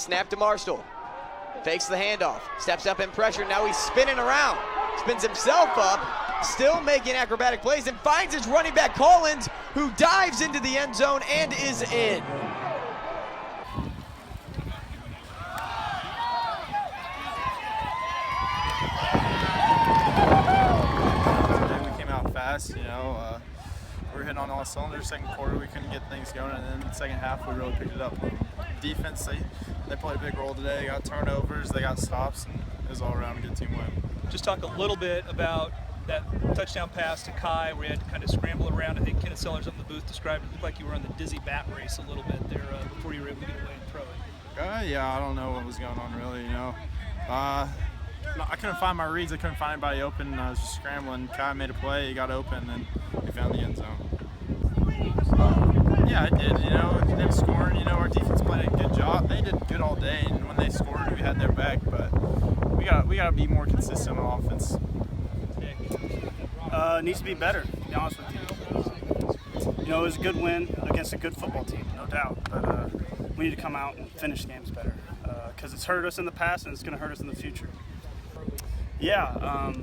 snap to Marstall. Fakes the handoff, steps up in pressure, now he's spinning around. Spins himself up, still making acrobatic plays, and finds his running back Callins, who dives into the end zone and is in. Today we came out fast, we were hitting on all cylinders. Second quarter we couldn't get things going, and then the second half we really picked it up. Defense, they played a big role today. They got turnovers, they got stops, and it was all around a good team win. Just talk a little bit about that touchdown pass to Kai where you had to kind of scramble around. I think Kenneth Sellers up in the booth described it looked like you were on the dizzy bat race a little bit there before you were able to get away and throw it. Yeah, I don't know what was going on really, I couldn't find my reads. I couldn't find anybody open. I was just scrambling. Kai made a play. He got open, and we found the end zone. Yeah, I did. Them scoring. Our defense played a good job. They did good all day, and when they scored, we had their back. But we gotta be more consistent on offense. It needs to be better, to be honest with you. It was a good win against a good football team, no doubt. But we need to come out and finish games better because it's hurt us in the past and it's going to hurt us in the future. Yeah,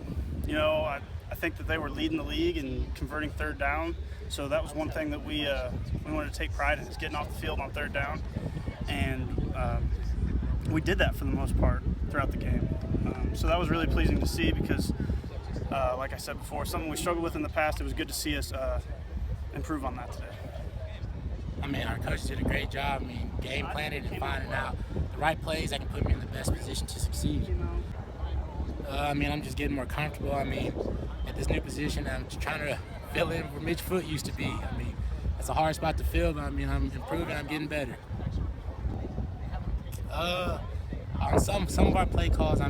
I think that they were leading the league in converting third down. So that was one thing that we wanted to take pride in, is getting off the field on third down. And we did that for the most part throughout the game. So that was really pleasing to see because, like I said before, something we struggled with in the past. It was good to see us improve on that today. Our coaches did a great job. Game planning and finding out the right plays that can put me in the best position to succeed. I'm just getting more comfortable. At this new position, I'm just trying to fill in where Mitch Foot used to be. It's a hard spot to fill, but I'm improving. I'm getting better. On some of our play calls, I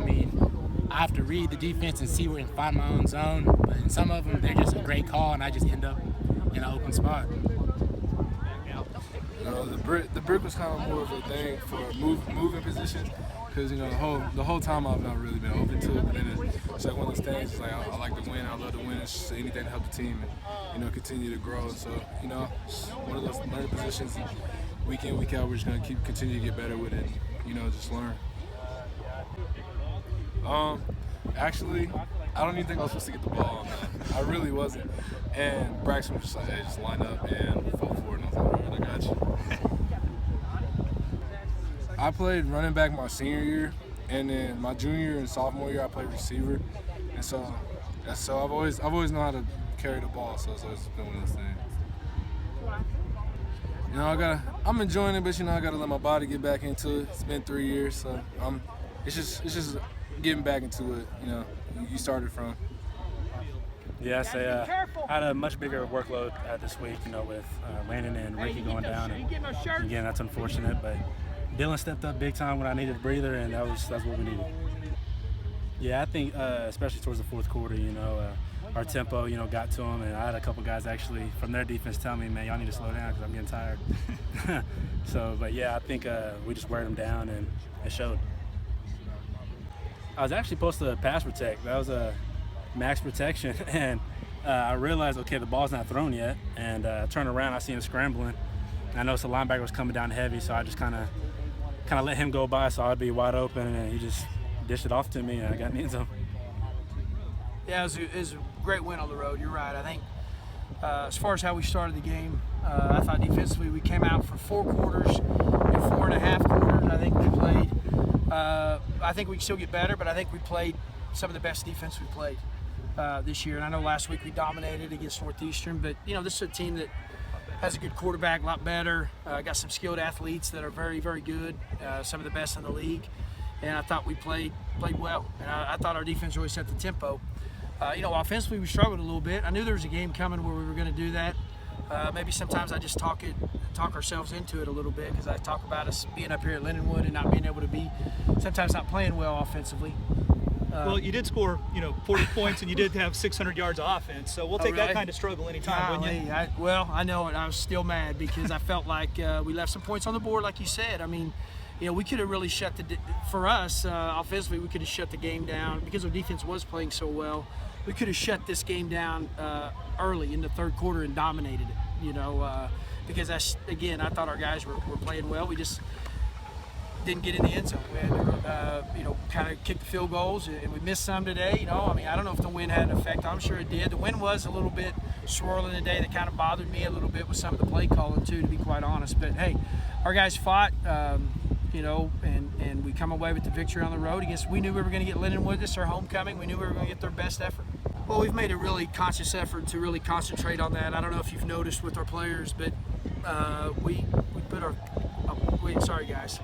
have to read the defense and see where and find my own zone. But in some of them, they're just a great call, and I just end up in an open spot. The brick was kind of more of a thing for moving positions, because the whole time I've not really been open to it. But then it's like one of those things. It's like I like to win. I love to win. It's just anything to help the team and continue to grow. So one of those learning positions. Week in, week out, we're just gonna continue to get better with it. Just learn. Actually, I don't even think I was supposed to get the ball on that. I really wasn't. And Braxton was just like, hey, just line up and fall forward. And I was like, all right, I got you. I played running back my senior year, and then my junior and sophomore year I played receiver. And so I've always known how to carry the ball, so it's always been one of those things. I'm enjoying it, but I gotta let my body get back into it. It's been 3 years, so it's just getting back into it. You started from. Yes, I had a much bigger workload this week, with Landon and Ricky going down. And again, that's unfortunate, but Dillon stepped up big time when I needed a breather, and that's what we needed. Yeah, I think especially towards the fourth quarter, our tempo, got to them, and I had a couple guys actually from their defense tell me, man, y'all need to slow down because I'm getting tired. But yeah, I think we just wear them down, and it showed. I was actually supposed to pass protect. That was a max protection, and I realized, okay, the ball's not thrown yet, and I turned around, I see him scrambling. And I noticed the linebacker was coming down heavy, so I just kind of let him go by so I'd be wide open, and he just dished it off to me, and I got in the end zone. Yeah, it was a great win on the road. You're right. I think as far as how we started the game, I thought defensively we came out for 4 quarters and 4.5 quarters. I think we played. I think we can still get better, but I think we played some of the best defense we played this year. And I know last week we dominated against Northeastern, but this is a team that has a good quarterback, a lot better. Got some skilled athletes that are very, very good, some of the best in the league. And I thought we played well. And I thought our defense really set the tempo. Offensively we struggled a little bit. I knew there was a game coming where we were going to do that. Maybe sometimes I just talk ourselves into it a little bit because I talk about us being up here at Lindenwood and not being able to be, sometimes not playing well offensively. Well, you did score, 40 points, and you did have 600 yards of offense. So we'll take that kind of struggle anytime, wouldn't you? I know it. I was still mad because I felt like we left some points on the board, like you said. We could have really for us, offensively, we could have shut the game down because our defense was playing so well. We could have shut this game down early in the third quarter and dominated it, because I thought our guys were playing well. didn't get in the end zone. We had to, kind of kick the field goals, and we missed some today. I don't know if the wind had an effect. I'm sure it did. The wind was a little bit swirling today. That kind of bothered me a little bit with some of the play calling too, to be quite honest. But hey, our guys fought, and we come away with the victory on the road against. We knew we were going to get Lindenwood. This is our homecoming. We knew we were going to get their best effort. Well, we've made a really conscious effort to really concentrate on that. I don't know if you've noticed with our players, but we put our. Wait, sorry guys.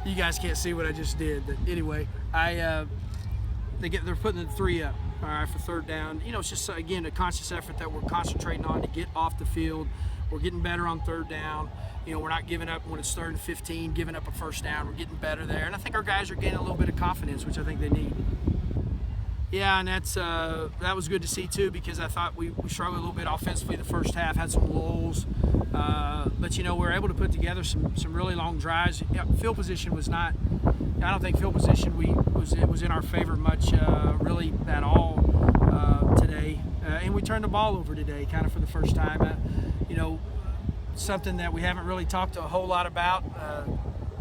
You guys can't see what I just did, but anyway, they're putting the 3 up, all right, for third down. It's just again a conscious effort that we're concentrating on to get off the field. We're getting better on third down. We're not giving up when it's 3rd and 15, giving up a first down. We're getting better there, and I think our guys are gaining a little bit of confidence, which I think they need. Yeah, and that was good to see too, because I thought we struggled a little bit offensively the first half, had some lulls, but we were able to put together some really long drives. Field position was not. I don't think field position was in our favor much, really at all today, and we turned the ball over today, kind of for the first time. Something that we haven't really talked a whole lot about,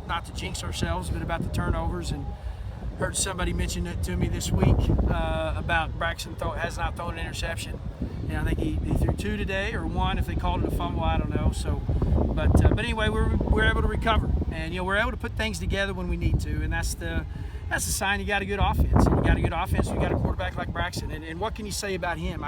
not to jinx ourselves, but about the turnovers. And heard somebody mention it to me this week about Braxton has not thrown an interception. I think he threw 2 today, or 1 if they called it a fumble, I don't know. So, but anyway, we're able to recover, and we're able to put things together when we need to, and that's the sign you got a good offense. And you got a good offense, you got a quarterback like Braxton. And what can you say about him?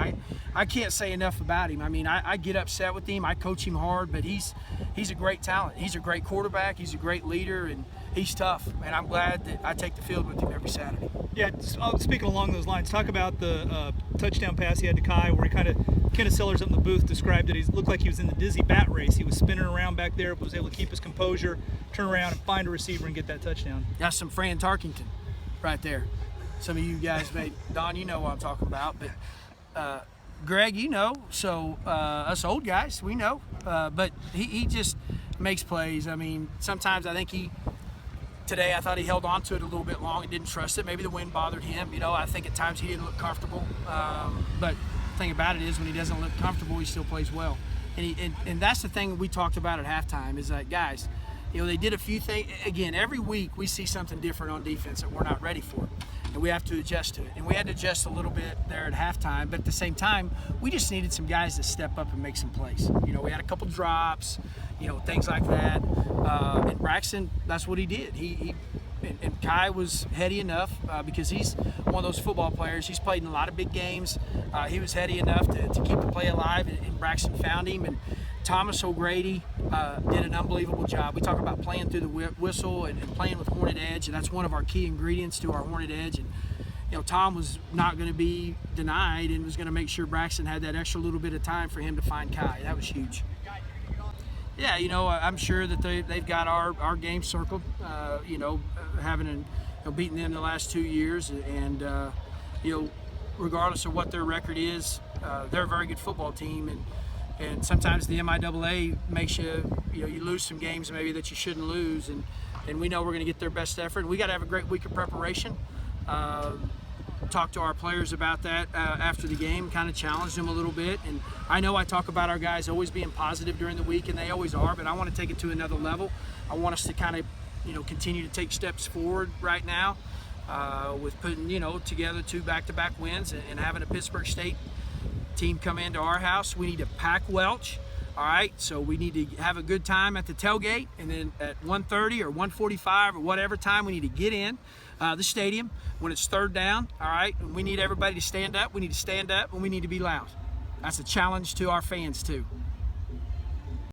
I can't say enough about him. I get upset with him. I coach him hard, but he's a great talent. He's a great quarterback. He's a great leader, and he's tough. And I'm glad that I take the field with him every Saturday. Yeah, speaking along those lines, talk about the touchdown pass he had to Kai, where he Kenneth Sellers up in the booth described it. He looked like he was in the dizzy bat race. He was spinning around back there, but was able to keep his composure, turn around and find a receiver and get that touchdown. That's some Fran Tarkington right there. Some of you guys Don, you know what I'm talking about, but Greg, so us old guys, we know, but he just makes plays. Sometimes I think today I thought he held on to it a little bit long and didn't trust it. Maybe the wind bothered him. I think at times he didn't look comfortable, but the thing about it is when he doesn't look comfortable, he still plays well. And that's the thing we talked about at halftime is that, guys, they did a few things. Again, every week we see something different on defense that we're not ready for, and we have to adjust to it. And we had to adjust a little bit there at halftime, but at the same time, we just needed some guys to step up and make some plays. We had a couple drops, things like that. And Braxton, that's what he did. And Kai was heady enough because he's one of those football players. He's played in a lot of big games. He was heady enough to keep the play alive, and Braxton found him. And Thomas O'Grady did an unbelievable job. We talk about playing through the whistle and playing with Hornet Edge, and that's one of our key ingredients to our Hornet Edge. And Tom was not going to be denied and was going to make sure Braxton had that extra little bit of time for him to find Kai. That was huge. Yeah, I'm sure that they've got our game circled. Having beaten them the last 2 years, and regardless of what their record is, they're a very good football team, and sometimes the MIAA makes you lose some games maybe that you shouldn't lose, and we know we're going to get their best effort. We got to have a great week of preparation. Talk to our players about that after the game, kind of challenge them a little bit. And I know I talk about our guys always being positive during the week, and they always are, but I want to take it to another level. I want us to kind of continue to take steps forward right now with putting together 2 back-to-back wins and having a Pittsburgh State team come into our house. We need to pack Welch. All right, so we need to have a good time at the tailgate, and then at 1:30 or 1:45 or whatever time, we need to get in the stadium when it's third down. All right, and we need everybody to stand up. We need to stand up, and we need to be loud. That's a challenge to our fans too.